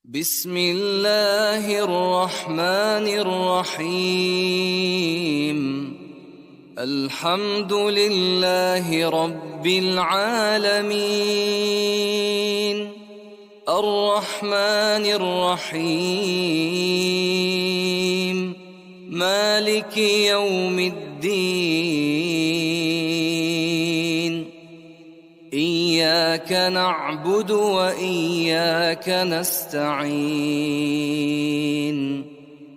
بسم الله الرحمن الرحيم الحمد لله رب العالمين الرحمن الرحيم مالك يوم الدين إياك نعبد وإياك نستعين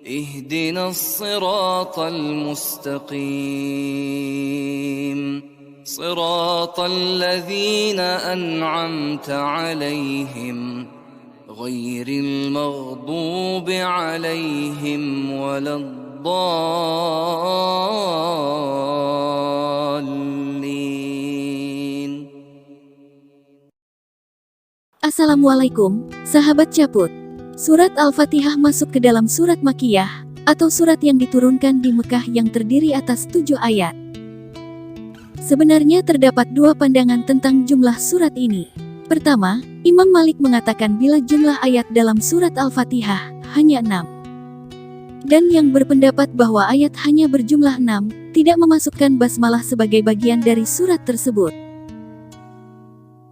اهدنا الصراط المستقيم صراط الذين أنعمت عليهم غير المغضوب عليهم ولا الضالين. Assalamualaikum, sahabat Caput. Surat Al-Fatihah masuk ke dalam surat Makkiyah, atau surat yang diturunkan di Mekah yang terdiri atas 7 ayat. Sebenarnya terdapat 2 pandangan tentang jumlah surat ini. Pertama, Imam Malik mengatakan bila jumlah ayat dalam surat Al-Fatihah hanya 6. Dan yang berpendapat bahwa ayat hanya berjumlah 6, tidak memasukkan basmalah sebagai bagian dari surat tersebut.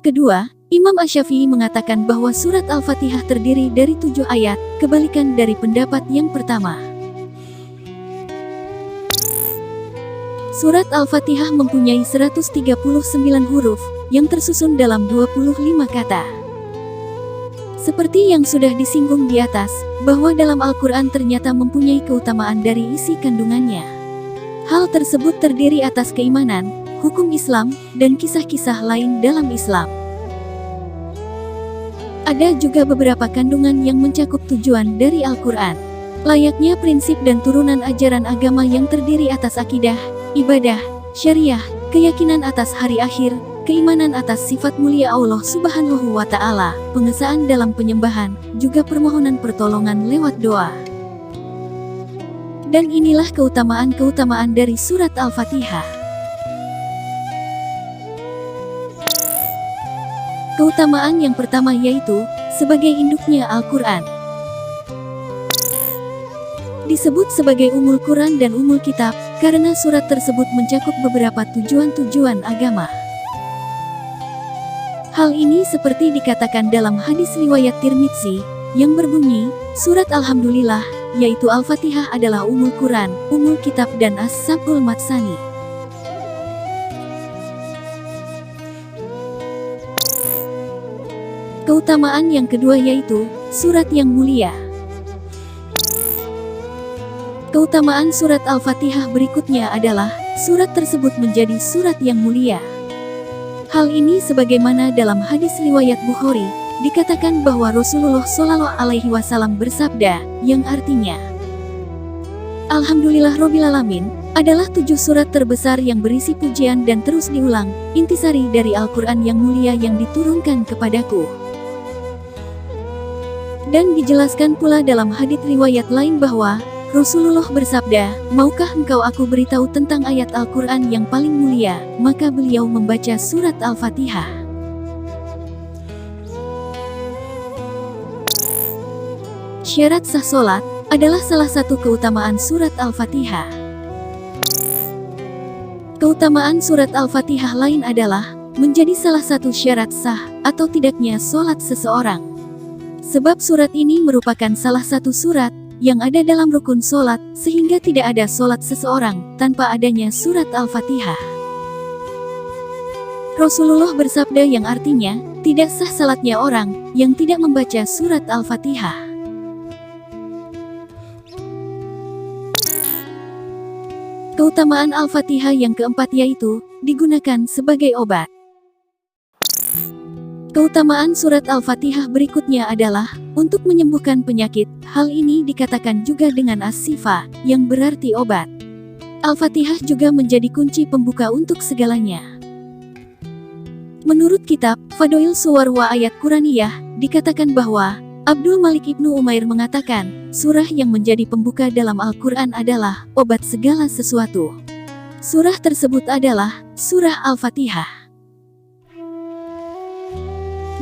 Kedua, Imam Asy-Syafi'i mengatakan bahwa surat Al-Fatihah terdiri dari 7 ayat, kebalikan dari pendapat yang pertama. Surat Al-Fatihah mempunyai 139 huruf, yang tersusun dalam 25 kata. Seperti yang sudah disinggung di atas, bahwa dalam Al-Quran ternyata mempunyai keutamaan dari isi kandungannya. Hal tersebut terdiri atas keimanan, hukum Islam, dan kisah-kisah lain dalam Islam. Ada juga beberapa kandungan yang mencakup tujuan dari Al-Quran. Layaknya prinsip dan turunan ajaran agama yang terdiri atas akidah, ibadah, syariah, keyakinan atas hari akhir, keimanan atas sifat mulia Allah Subhanahu wa Ta'ala, pengesaan dalam penyembahan, juga permohonan pertolongan lewat doa. Dan inilah keutamaan-keutamaan dari surat Al-Fatihah. Keutamaan yang pertama yaitu, sebagai induknya Al-Quran. Disebut sebagai Ummul Quran dan Ummul Kitab, karena surat tersebut mencakup beberapa tujuan-tujuan agama. Hal ini seperti dikatakan dalam hadis riwayat Tirmidzi, yang berbunyi, surat Alhamdulillah, yaitu Al-Fatihah adalah Ummul Quran, Ummul Kitab dan As-Sab'ul Matsani. Keutamaan yang kedua yaitu, surat yang mulia. Keutamaan surat Al-Fatihah berikutnya adalah, surat tersebut menjadi surat yang mulia. Hal ini sebagaimana dalam hadis riwayat Bukhari, dikatakan bahwa Rasulullah Shallallahu Alaihi Wasallam bersabda, yang artinya, Alhamdulillah Robbil Alamin, adalah 7 surat terbesar yang berisi pujian dan terus diulang, intisari dari Al-Quran yang mulia yang diturunkan kepadaku. Dan dijelaskan pula dalam hadits riwayat lain bahwa, Rasulullah bersabda, maukah engkau aku beritahu tentang ayat Al-Quran yang paling mulia, maka beliau membaca surat Al-Fatihah. Syarat sah sholat, adalah salah satu keutamaan surat Al-Fatihah. Keutamaan surat Al-Fatihah lain adalah, menjadi salah satu syarat sah, atau tidaknya sholat seseorang. Sebab surat ini merupakan salah satu surat, yang ada dalam rukun sholat, sehingga tidak ada sholat seseorang, tanpa adanya surat Al-Fatihah. Rasulullah bersabda yang artinya, tidak sah salatnya orang, yang tidak membaca surat Al-Fatihah. Keutamaan Al-Fatihah yang keempat yaitu, digunakan sebagai obat. Keutamaan surat Al-Fatihah berikutnya adalah, untuk menyembuhkan penyakit. Hal ini dikatakan juga dengan as-sifa, yang berarti obat. Al-Fatihah juga menjadi kunci pembuka untuk segalanya. Menurut kitab, Fadail Suwar wa Ayat Quraniyah, dikatakan bahwa, Abdul Malik Ibnu Umair mengatakan, surah yang menjadi pembuka dalam Al-Quran adalah, obat segala sesuatu. Surah tersebut adalah, surah Al-Fatihah.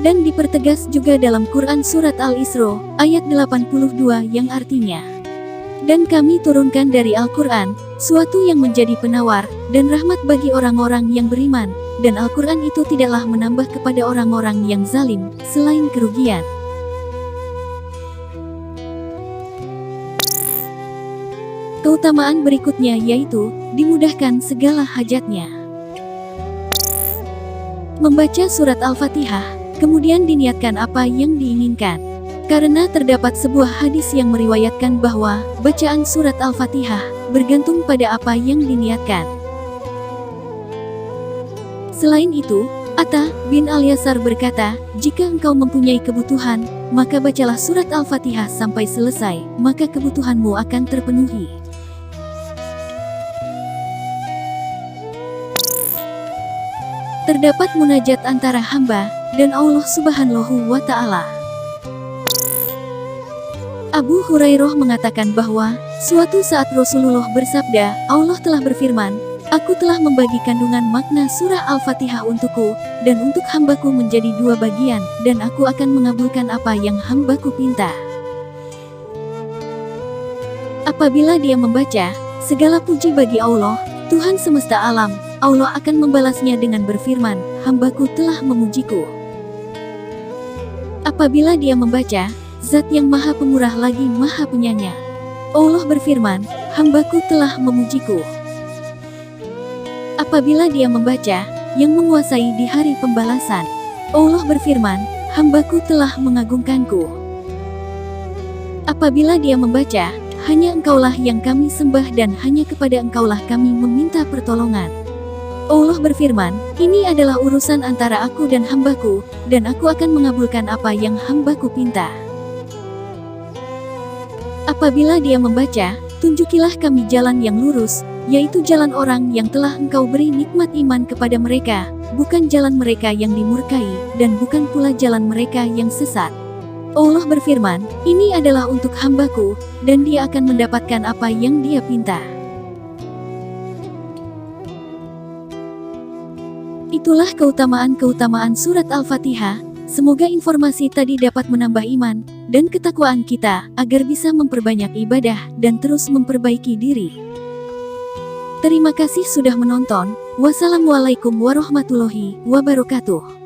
Dan dipertegas juga dalam Quran Surat Al-Isra, ayat 82 yang artinya, dan kami turunkan dari Al-Quran, suatu yang menjadi penawar, dan rahmat bagi orang-orang yang beriman, dan Al-Quran itu tidaklah menambah kepada orang-orang yang zalim, selain kerugian. Keutamaan berikutnya yaitu, dimudahkan segala hajatnya. Membaca surat Al-Fatihah, kemudian diniatkan apa yang diinginkan. Karena terdapat sebuah hadis yang meriwayatkan bahwa, bacaan surat Al-Fatihah, bergantung pada apa yang diniatkan. Selain itu, Atta bin Al-Yasar berkata, jika engkau mempunyai kebutuhan, maka bacalah surat Al-Fatihah sampai selesai, maka kebutuhanmu akan terpenuhi. Terdapat munajat antara hamba dan Allah Subhanahu wa Ta'ala. Abu Hurairah mengatakan bahwa, suatu saat Rasulullah bersabda, Allah telah berfirman, aku telah membagi kandungan makna surah Al-Fatihah untukku, dan untuk hambaku menjadi 2 bagian, dan aku akan mengabulkan apa yang hambaku pinta. Apabila dia membaca, segala puji bagi Allah, Tuhan semesta alam, Allah akan membalasnya dengan berfirman, hambaku telah memujiku. Apabila dia membaca, Zat yang maha pemurah lagi maha penyayang, Allah berfirman, hambaku telah memujiku. Apabila dia membaca, yang menguasai di hari pembalasan, Allah berfirman, hambaku telah mengagungkanku. Apabila dia membaca, hanya engkaulah yang kami sembah dan hanya kepada engkaulah kami meminta pertolongan. Allah berfirman, ini adalah urusan antara aku dan hambaku, dan aku akan mengabulkan apa yang hambaku pinta. Apabila dia membaca, tunjukilah kami jalan yang lurus, yaitu jalan orang yang telah engkau beri nikmat iman kepada mereka, bukan jalan mereka yang dimurkai, dan bukan pula jalan mereka yang sesat. Allah berfirman, ini adalah untuk hambaku, dan dia akan mendapatkan apa yang dia pinta. Itulah keutamaan-keutamaan surat Al-Fatihah. Semoga informasi tadi dapat menambah iman dan ketakwaan kita, agar bisa memperbanyak ibadah dan terus memperbaiki diri. Terima kasih sudah menonton. Wassalamualaikum warahmatullahi wabarakatuh.